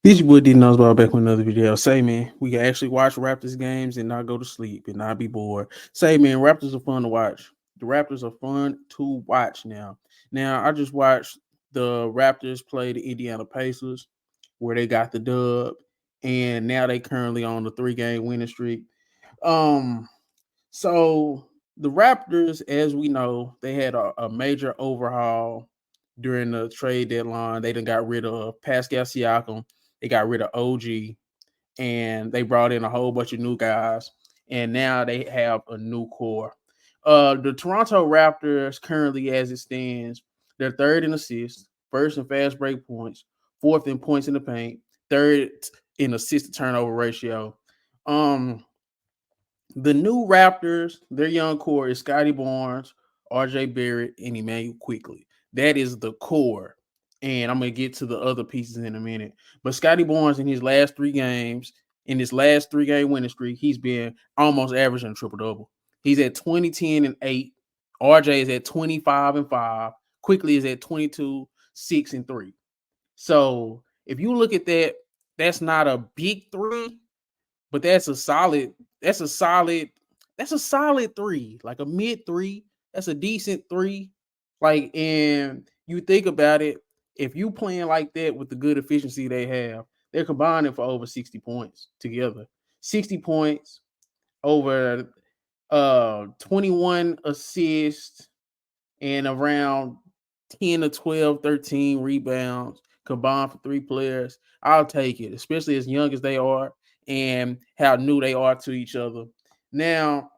This boy didn't know about back with another video. Say man, we can actually watch Raptors games and not go to sleep and not be bored. Say man, Raptors are fun to watch. The Raptors are fun to watch now. Now I just watched the Raptors play the Indiana Pacers, where they got the dub, and now they currently on the 3-game winning streak. Um, so the Raptors, as we know, they had a major overhaul during the trade deadline. They done got rid of Pascal Siakam. They got rid of OG, and they brought in a whole bunch of new guys. And now they have a new core. The Toronto Raptors currently, as it stands, they're third in assists, first in fast break points, fourth in points in the paint, third in assist to turnover ratio. Um, the new Raptors, their young core is Scotty Barnes, RJ Barrett, and Emmanuel Quickly. That is the core. And I'm gonna get to the other pieces in a minute. But Scotty Barnes in his last 3 games, in his last 3-game winning streak, he's been almost averaging a triple double. He's at 20, 10, and 8. RJ is at 25 and 5. Quickly is at 22, 6, and 3. So if you look at that, that's not a big three, but that's a solid 3, like a mid 3. That's a decent 3. Like, and you think about it, if you playing like that with the good efficiency they have, they're combining for over 60 points together. 60 points over 21 assists and around 10 to 12, 13 rebounds combined for 3 players. I'll take it, especially as young as they are and how new they are to each other. Now,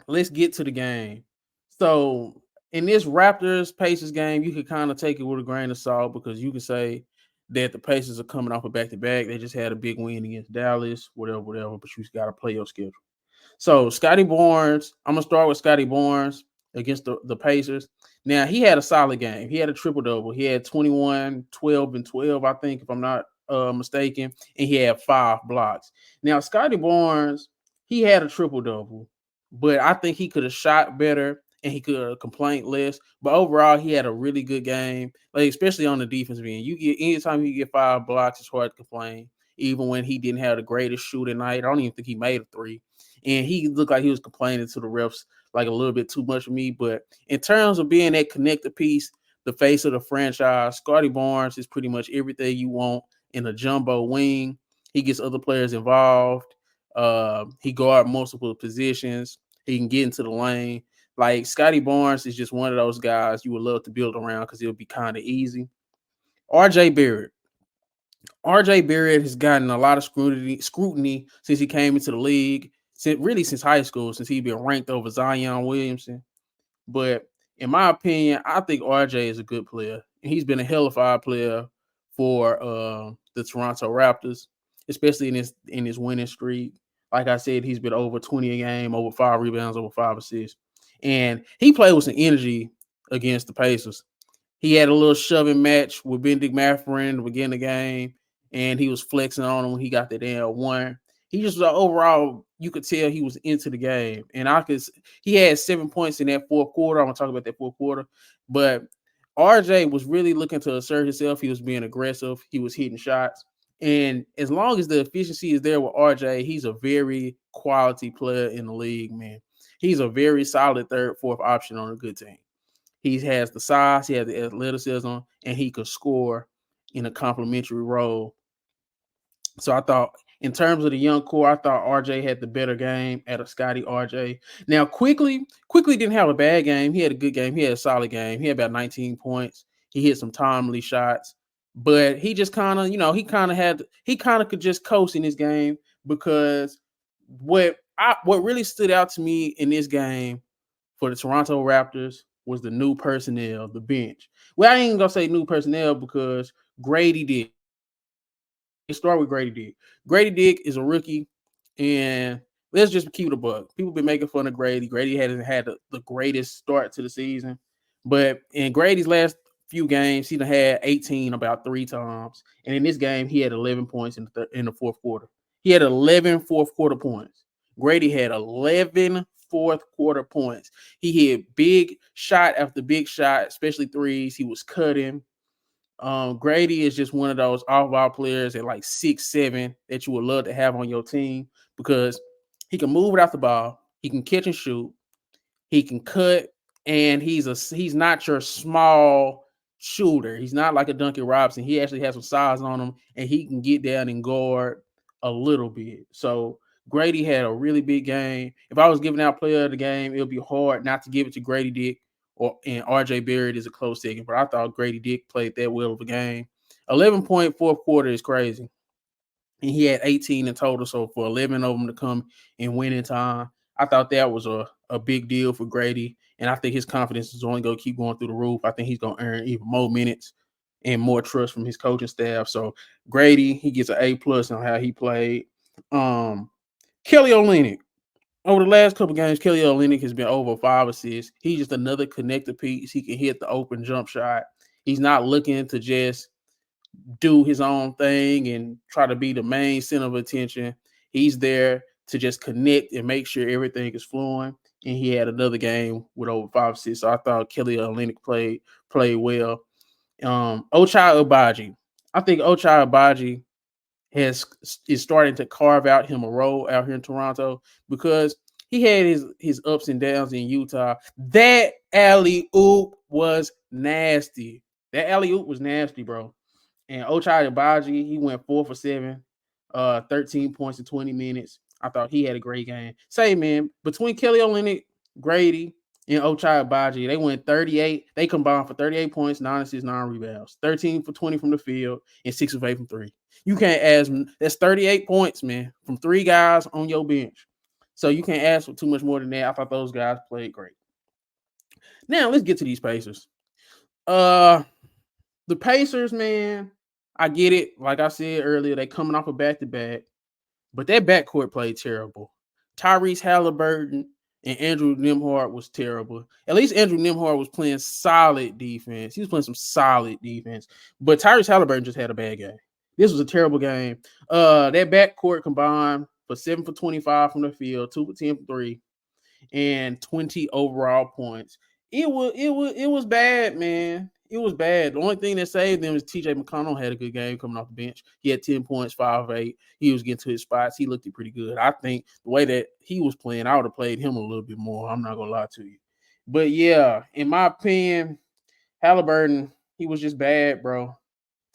let's get to the game. So, in this Raptors Pacers game, you could kind of take it with a grain of salt because you could say that the Pacers are coming off a back to back. They just had a big win against Dallas, whatever, but you got to play your schedule. So Scotty Barnes, I'm gonna start with Scotty Barnes against the Pacers. Now he had a solid game. He had a triple double. He had 21, 12, and 12, I think, if I'm not mistaken, and he had 5 blocks. Now Scotty Barnes, he had a triple double, but I think he could have shot better and he could have complained less. But overall, he had a really good game, like especially on the defensive end. You get anytime you get 5 blocks, it's hard to complain. Even when he didn't have the greatest shooting night, I don't even think he made a 3, and he looked like he was complaining to the refs like a little bit too much of me. But in terms of being that connector piece, the face of the franchise, Scotty Barnes is pretty much everything you want in a jumbo wing. He gets other players involved. He guard multiple positions. He can get into the lane. Like Scotty Barnes is just one of those guys you would love to build around because it'll be kind of easy. RJ Barrett. RJ Barrett has gotten a lot of scrutiny since he came into the league, since high school, since he's been ranked over Zion Williamson. But in my opinion, I think RJ is a good player, and he's been a hellified player for the Toronto Raptors, especially in his winning streak. Like I said, he's been over 20 a game, over 5 rebounds, over 5 assists, and he played with some energy against the Pacers. He had a little shoving match with Benedict Mathurin to begin the game, and he was flexing on him when he got that damn one. He just overall, you could tell he was into the game, and he had 7 points in that fourth quarter. I'm gonna talk about that fourth quarter, but RJ was really looking to assert himself. He was being aggressive. He was hitting shots, and as long as the efficiency is there with RJ, he's a very quality player in the league, man. He's a very solid third, fourth option on a good team. He has the size, he has the athleticism, and he could score in a complementary role. So I thought, in terms of the young core, I thought RJ had the better game at a Scotty RJ. Now, quickly didn't have a bad game. He had a good game. He had a solid game. He had about 19 points. He hit some timely shots, but he just kind of, he kind of could just coast in this game because what really stood out to me in this game for the Toronto Raptors was the new personnel, the bench. Well, I ain't gonna say new personnel because Grady did. Let's start with Grady Dick. Grady Dick is a rookie, and let's just keep it a buck. People been making fun of Grady. Grady hasn't had the greatest start to the season, but in Grady's last few games, he done had 18 about 3 times, and in this game, he had 11 points in the fourth quarter. He had 11 fourth quarter points. Grady had 11 fourth quarter points. He hit big shot after big shot, especially threes. He was cutting. Grady is just one of those off-ball players at like 6'7" that you would love to have on your team because he can move without the ball, he can catch and shoot, he can cut, and he's not your small shooter. He's not like a Duncan Robinson. He actually has some size on him, and he can get down and guard a little bit. So Grady had a really big game. If I was giving out player of the game, it would be hard not to give it to Grady Dick and RJ Barrett is a close second. But I thought Grady Dick played that well of a game. 11-point fourth quarter is crazy. And he had 18 in total. So for 11 of them to come and win in time, I thought that was a big deal for Grady. And I think his confidence is only going to keep going through the roof. I think he's going to earn even more minutes and more trust from his coaching staff. So Grady, he gets an A+ on how he played. Kelly Olynyk. Over the last couple games, Kelly Olynyk has been over 5 assists. He's just another connector piece. He can hit the open jump shot. He's not looking to just do his own thing and try to be the main center of attention. He's there to just connect and make sure everything is flowing. And he had another game with over 5 assists. So I thought Kelly Olynyk played well. Ochai Agbaji. I think Ochai Agbaji is starting to carve out him a role out here in Toronto because he had his ups and downs in Utah. That alley-oop was nasty. That alley-oop was nasty, bro. And Ochai Agbaji, he went 4 for 7, 13 points in 20 minutes. I thought he had a great game. Say, man, between Kelly Olynyk, Grady, and Ochai Agbaji, they went 38. They combined for 38 points, 9 assists, 9 rebounds, 13 for 20 from the field, and 6 of 8 from 3. You can't ask – that's 38 points, man, from 3 guys on your bench. So you can't ask for too much more than that. I thought those guys played great. Now, let's get to these Pacers. The Pacers, man, I get it. Like I said earlier, they coming off a back-to-back. But that backcourt played terrible. Tyrese Halliburton and Andrew Nembhard was terrible. At least Andrew Nembhard was playing solid defense. He was playing some solid defense. But Tyrese Halliburton just had a bad game. This was a terrible game. That backcourt combined for 7 for 25 from the field, 2 for 10 from 3, and 20 overall points. It was bad, man. It was bad. The only thing that saved them is TJ McConnell had a good game coming off the bench. He had 10 points, 5 of 8. He was getting to his spots. He looked pretty good. I think the way that he was playing, I would have played him a little bit more. I'm not going to lie to you. But, yeah, in my opinion, Halliburton, he was just bad, bro.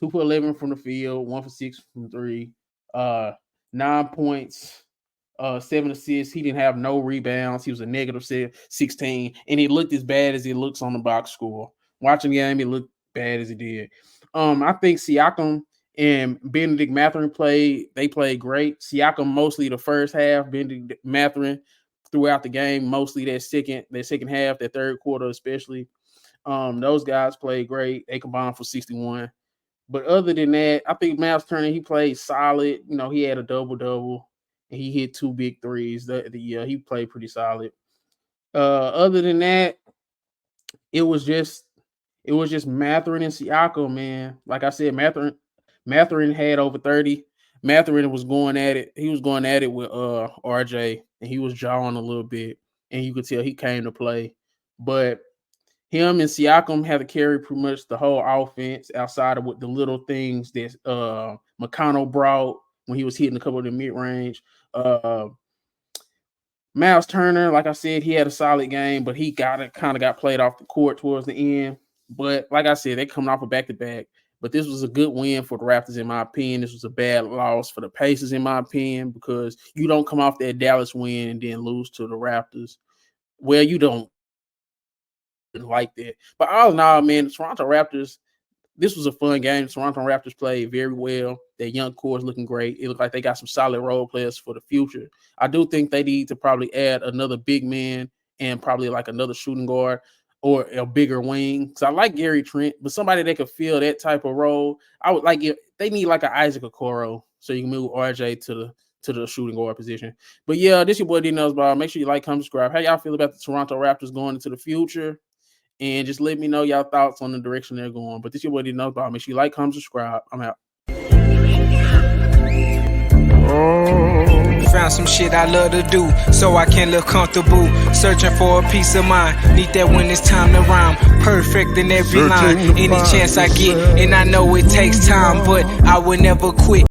2 for 11 from the field, 1 for 6 from 3, 9 points. 7 assists. He didn't have no rebounds. He was a negative 16, and he looked as bad as he looks on the box score. Watching the game, he looked bad as he did. I think Siakam and Benedict Mathurin played great. Siakam mostly the first half, Benedict Mathurin throughout the game, mostly that second half, that third quarter especially. Those guys played great. They combined for 61. But other than that, I think Miles Turner, he played solid. You know, he had a double-double. And he hit 2 big threes. He played pretty solid. Other than that, it was just Mathurin and Siakam, man. Like I said, Mathurin had over 30. Mathurin was going at it. He was going at it with RJ, and he was jawing a little bit, and you could tell he came to play. But him and Siakam had to carry pretty much the whole offense outside of what the little things that McConnell brought when he was hitting a couple of the mid-range. Miles Turner, like I said, he had a solid game, but he kind of got played off the court towards the end. But like I said, they coming off a back-to-back. But this was a good win for the Raptors, in my opinion. This was a bad loss for the Pacers, in my opinion, because you don't come off that Dallas win and then lose to the Raptors. Well, you don't like that. But all in all, man, the Toronto Raptors, this was a fun game. The Toronto Raptors played very well. Their young core is looking great. It looked like they got some solid role players for the future. I do think they need to probably add another big man and probably like another shooting guard or a bigger wing. Because I like Gary Trent, but somebody that could fill that type of role. I would like it. They need like an Isaac Okoro so you can move RJ to the shooting guard position. But yeah, this your boy D Knows Ball. Make sure you like, comment, subscribe. How y'all feel about the Toronto Raptors going into the future? And just let me know y'all thoughts on the direction they're going. But this your boy D Knows Ball. Make sure you like, comment, subscribe. I'm out. find some shit I love to do, so I can live comfortable. Searching for a peace of mind, need that when it's time to rhyme. Perfect in every line, any chance I get, and I know it takes time, but I will never quit.